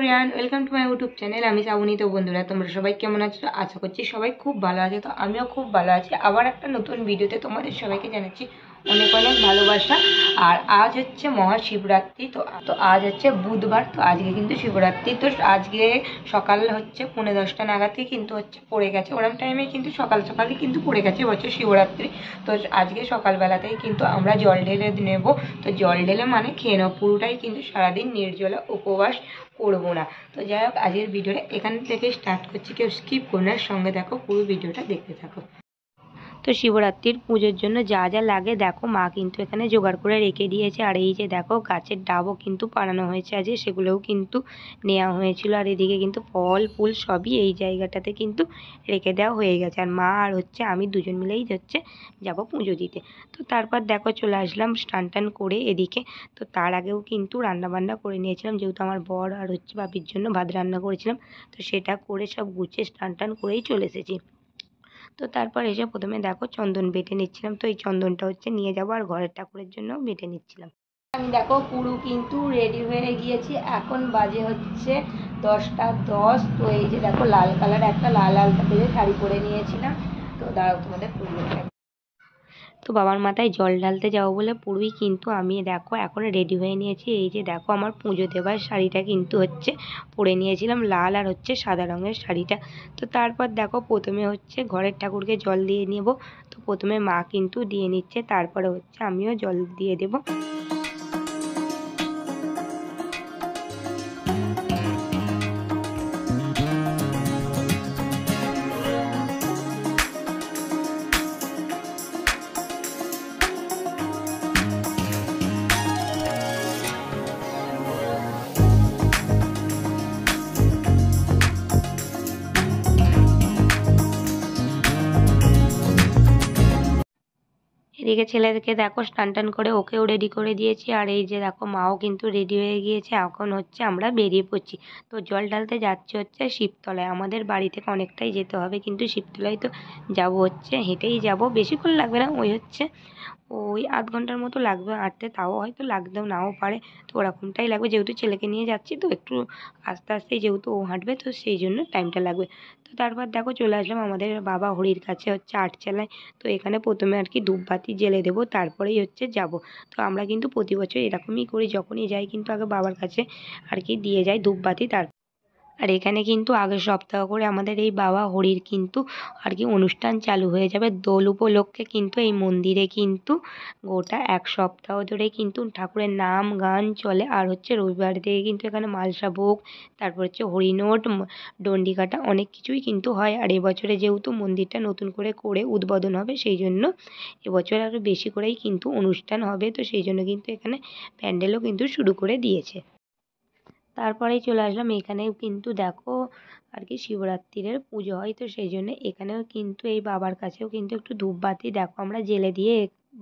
Everyone, welcome to my YouTube channel. আমি শ্রাবণী। তো বন্ধুরা, তোমরা সবাই কেমন আছো? আশা করছি সবাই খুব ভালো আছে। তো আমিও খুব ভালো আছি। আবার একটা নতুন ভিডিওতে তোমাদের সবাইকে জানাচ্ছি অনেক অনেক ভালোবাসা। আর আজ হচ্ছে মহাশিবরাত্রি। তো আজ হচ্ছে বুধবার। তো আজকে কিন্তু শিবরাত্রি। তো আজকে সকাল হচ্ছে 10:30 নাগাদই কিন্তু হচ্ছে পড়ে গেছে। ওরম টাইমে কিন্তু সকাল সকালই কিন্তু পড়ে গেছে বছর শিবরাত্রি। তো আজকে সকালবেলাতেই কিন্তু আমরা জল ঢেলে নেব। তো জল ঢেলে মানে খেয়ে নেবো। পুরোটাই কিন্তু সারাদিন নির্জলা উপবাস করবো না। তো যাই হোক, আজকের ভিডিওটা এখান থেকে স্টার্ট করছি। কেউ স্কিপ করো না, সঙ্গে দেখো, পুরো ভিডিওটা দেখতে থাকো। তো শিবরাত্রির পুজোর জন্য যা যা লাগে দেখো, মা কিন্তু এখানে জোগাড় করে রেখে দিয়েছে। আর এই যে দেখো, গাছের ডাবও কিন্তু পাড়ানো হয়েছে আজকে, সেগুলোও কিন্তু নেওয়া হয়েছিল। আর এদিকে কিন্তু ফল ফুল সবই এই জায়গাটাতে কিন্তু রেখে দেওয়া হয়ে গেছে। আর মা আর হচ্ছে আমি দুজন মিলেই হচ্ছে যাব পুজো দিতে। তো তারপর দেখো চলে আসলাম স্নান টান করে এদিকে। তো তার আগেও কিন্তু রান্নাবান্না করে নিয়েছিলাম, যেহেতু আমার বর আর হচ্ছে বাপির জন্য ভাত রান্না করেছিলাম। তো সেটা করে সব গুছিয়ে স্নান টান করেই চলে এসেছি। তো তারপর এসে প্রথমে দেখো চন্দন বেটে নিচ্ছিলাম। তো এই চন্দনটা হচ্ছে নিয়ে যাবো, আর ঘরের ঠাকুরের জন্য বেটে নিচ্ছিলাম। আমি দেখো পুরো কিন্তু রেডি হয়ে গিয়েছি। এখন বাজে হচ্ছে 10টা 10। তো এই যে দেখো, লাল কালার একটা লাল আলতা পেরে শাড়ি পরে নিয়েছিলাম। তো দাঁড়াও তোমাদের পুরো, তো বাবার মাথায় জল ঢালতে যাবো বলে পুরোই কিন্তু আমি দেখো এখন রেডি হয়ে নিয়েছি। এই যে দেখো, আমার পুজো দেবার শাড়িটা কিন্তু হচ্ছে পরে নিয়েছিলাম, লাল আর হচ্ছে সাদা রঙের শাড়িটা। তো তারপর দেখো প্রথমে হচ্ছে ঘরের ঠাকুরকে জল দিয়ে নেব। তো প্রথমে মা কিন্তু দিয়ে নিচ্ছে, তারপরে হচ্ছে আমিও জল দিয়ে দেবো। এদিকে ছেলেকে দেখো স্নান টান করে ওকেও রেডি করে দিয়েছি। আর এই যে দেখো, মাও কিন্তু রেডি হয়ে গিয়েছে। এখন হচ্ছে আমরা বেরিয়ে পড়ছি। তো জল ঢালতে যাচ্ছে হচ্ছে শিবতলায়। আমাদের বাড়ি থেকে অনেকটাই যেতে হবে, কিন্তু শিবতলায় তো যাব হচ্ছে হেঁটেই যাব, বেশিক্ষণ লাগবে না। ওই হচ্ছে ওই আধ ঘন্টার মতো লাগবে হাঁটতে, তাও হয়তো লাগতেও নাও পারে। তো ওরকমটাই লাগবে, যেহেতু ছেলেকে নিয়ে যাচ্ছি তো একটু আস্তে আস্তেই যেহেতু ও হাঁটবে, তো সেই জন্য টাইমটা লাগবে। তো তারপর দেখো চলে আসলাম আমাদের বাবা হরির কাছে হচ্ছে আটচালায়। তো এখানে প্রথমে আর কি ধূপবাতি জ্বেলে দেবো, তারপরেই হচ্ছে যাব। তো আমরা কিন্তু প্রতি বছর এরকমই করি, যখনই যাই কিন্তু আগে বাবার কাছে আর কি দিয়ে যাই ধূপবাতি। আর এখানে কিন্তু আগের সপ্তাহ করে আমাদের এই বাবা হরির কিন্তু আর কি অনুষ্ঠান চালু হয়ে যাবে। দোল উপলক্ষে কিন্তু এই মন্দিরে কিন্তু গোটা 1 সপ্তাহ ধরে কিন্তু ঠাকুরের নাম গান চলে। আর হচ্ছে রবিবার থেকে কিন্তু এখানে মালসা ভোগ, তারপর হচ্ছে হরিনোট, ডন্ডি কাটা, অনেক কিছুই কিন্তু হয়। আর এবছরে যেহেতু মন্দিরটা নতুন করে করে উদ্বোধন হবে, সেই জন্য এবছর আরও বেশি করেই কিন্তু অনুষ্ঠান হবে। তো সেই জন্য কিন্তু এখানে প্যান্ডেলও কিন্তু শুরু করে দিয়েছে। তারপরেই চলে আসলাম এখানেও কিন্তু দেখো আর কি শিবরাত্রির পুজো হয়। তো সেই জন্য এখানেও কিন্তু এই বাবার কাছেও কিন্তু একটু ধূপবাতি দেখো আমরা জ্বেলে দিয়ে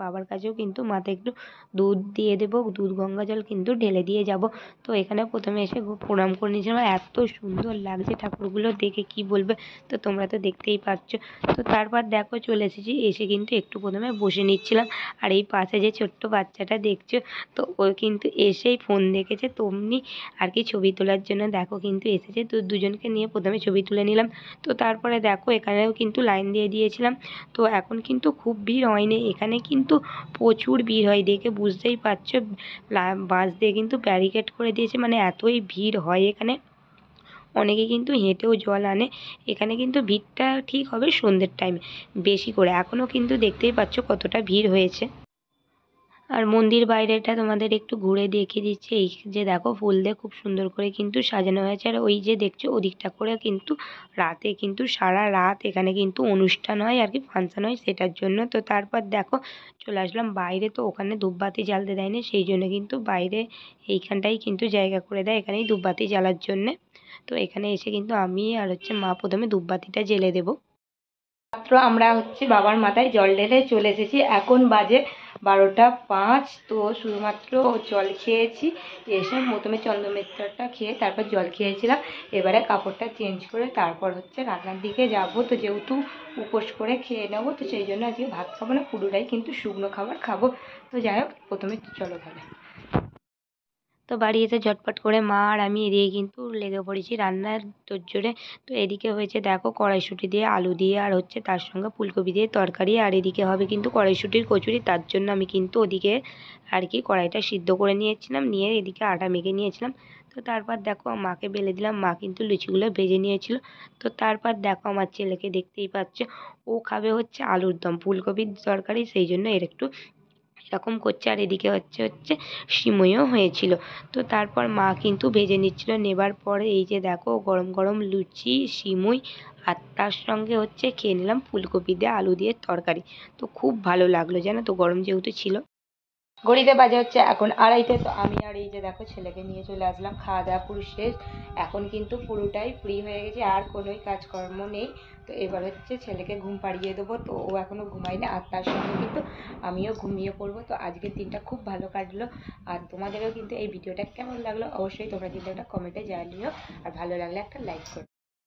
বাবার কাছেও কিন্তু মাথায় একটু দুধ দিয়ে দেবো, দুধ গঙ্গা জল কিন্তু ঢেলে দিয়ে যাব। তো এখানে প্রথমে এসে প্রণাম করে নিয়েছিলাম। আর এত সুন্দর লাগছে ঠাকুরগুলো দেখে কি বলবে, তো তোমরা তো দেখতেই পাচ্ছ। তো তারপর দেখো চলে এসেছি, এসে কিন্তু একটু প্রথমে বসে নিচ্ছিলাম। আর এই পাশে যে ছোট্ট বাচ্চাটা দেখছো, তো ও কিন্তু এসেই ফোন দেখেছে, তেমনি আর কি ছবি তোলার জন্য দেখো কিন্তু এসেছে। তো দুজনকে নিয়ে প্রথমে ছবি তুলে নিলাম। তো তারপরে দেখো এখানেও কিন্তু লাইন দিয়ে দিয়েছিলাম। তো এখন কিন্তু খুব ভিড় হয়নি, এখানে কিন্তু প্রচুর ভিড় হয়, দেখে বুঝতেই পারছো। বাঁশ দিয়ে কিন্তু ব্যারিকেড করে দিয়েছে, মানে এতই ভিড় হয় এখানে। অনেকে কিন্তু হেঁটেও জল আনে। এখানে কিন্তু ভিড়টা ঠিক হবে সন্ধ্যের টাইমে বেশি করে। এখনও কিন্তু দেখতেই পাচ্ছ কতটা ভিড় হয়েছে। আর মন্দির বাইরেটা তোমাদের একটু ঘুরে দেখিয়ে দিচ্ছি। এই যে দেখো, ফুল দিয়ে খুব সুন্দর করে কিন্তু সাজানো হয়েছে। আর ওই যে দেখছো ওদিকটা করে কিন্তু রাতে কিন্তু সারা রাত এখানে কিন্তু অনুষ্ঠান হয় আর কি, ফাংশান হয় সেটার জন্য। তো তারপর দেখো চলে আসলাম বাইরে। তো ওখানে ধূপবাতি জ্বালতে দেয় না, সেই জন্য কিন্তু বাইরে এইখানটাই কিন্তু জায়গা করে দেয় এখানেই ধূপবাতি জ্বালার জন্যে। তো এখানে এসে কিন্তু আমি আর হচ্ছে মা প্রথমে ধূপবাতিটা জ্বেলে দেবো। মাত্র আমরা হচ্ছে বাবার মাথায় জল ঢেলে চলে এসেছি। এখন বাজে 12টা 5। তো শুধুমাত্র জল খেয়েছি, এসে প্রথমে চন্দ্রমিত্রটা খেয়ে তারপর জল খেয়েছিলাম। এবারে কাপড়টা চেঞ্জ করে তারপর হচ্ছে রান্নার দিকে যাব। তো যেহেতু উপোস করে খেয়ে নেবো, তো সেই জন্য আজকে ভাত খাবো না, পুরোটাই কিন্তু শুকনো খাবার খাবো। তো যাই হোক, প্রথমে চলো তাহলে। তো তো বাড়ি এসে ঝটপট করে মা আর আমি এদিকে কিন্তু লেগে পড়েছি রান্নার তোড়জোড়ে। তো এদিকে হয়েছে দেখো কড়াইশুঁটি দিয়ে আলু দিয়ে আর হচ্ছে তার সঙ্গে ফুলকপি দিয়ে তরকারি, আর এদিকে হবে কিন্তু কড়াইশুঁটির কচুরি। তার জন্য আমি কিন্তু ওদিকে আর কি কড়াইটা সিদ্ধ করে নিয়েছিলাম, নিয়ে এদিকে আটা মেখে নিয়েছিলাম। তো তারপর দেখো মাকে বেলে দিলাম, মা কিন্তু লুচিগুলো ভেজে নিয়েছিল। তো তারপর দেখো আমার ছেলেকে, দেখতেই পাচ্ছ ও খাবে হচ্ছে আলুর দম, ফুলকপির তরকারি, সেই জন্য এর একটু এরকম করছে। আর এদিকে হচ্ছে সিমইও হয়েছিল। তো তারপর মা কিন্তু ভেজে নিচ্ছিল, নেবার পরে এই যে দেখো গরম গরম লুচি, সিমুই, আর তার সঙ্গে হচ্ছে খেয়ে নিলাম ফুলকপি দিয়ে আলু দিয়ে তরকারি। তো খুব ভালো লাগলো জানো তো, গরম যেহেতু ছিল। ঘড়িতে বাজে হচ্ছে এখন 2:30। তো আমি আর এই যে দেখো ছেলেকে নিয়ে চলে আসলাম, খাওয়া দাওয়া পুরো শেষ। এখন কিন্তু পুরোটাই ফ্রি হয়ে গেছে, আর কোনোই কাজকর্ম নেই। তো এবার হচ্ছে ছেলেকে ঘুম পাড়িয়ে দেবো, তো ও এখনও ঘুমায়নি, আর তার সঙ্গে কিন্তু আমিও ঘুমিয়ে পড়বো। তো আজকের দিনটা খুব ভালো কাটলো। আর তোমাদেরও কিন্তু এই ভিডিওটা কেমন লাগলো অবশ্যই তোমরা কিন্তু একটা কমেন্টে জানিও, আর ভালো লাগলে একটা লাইক করো।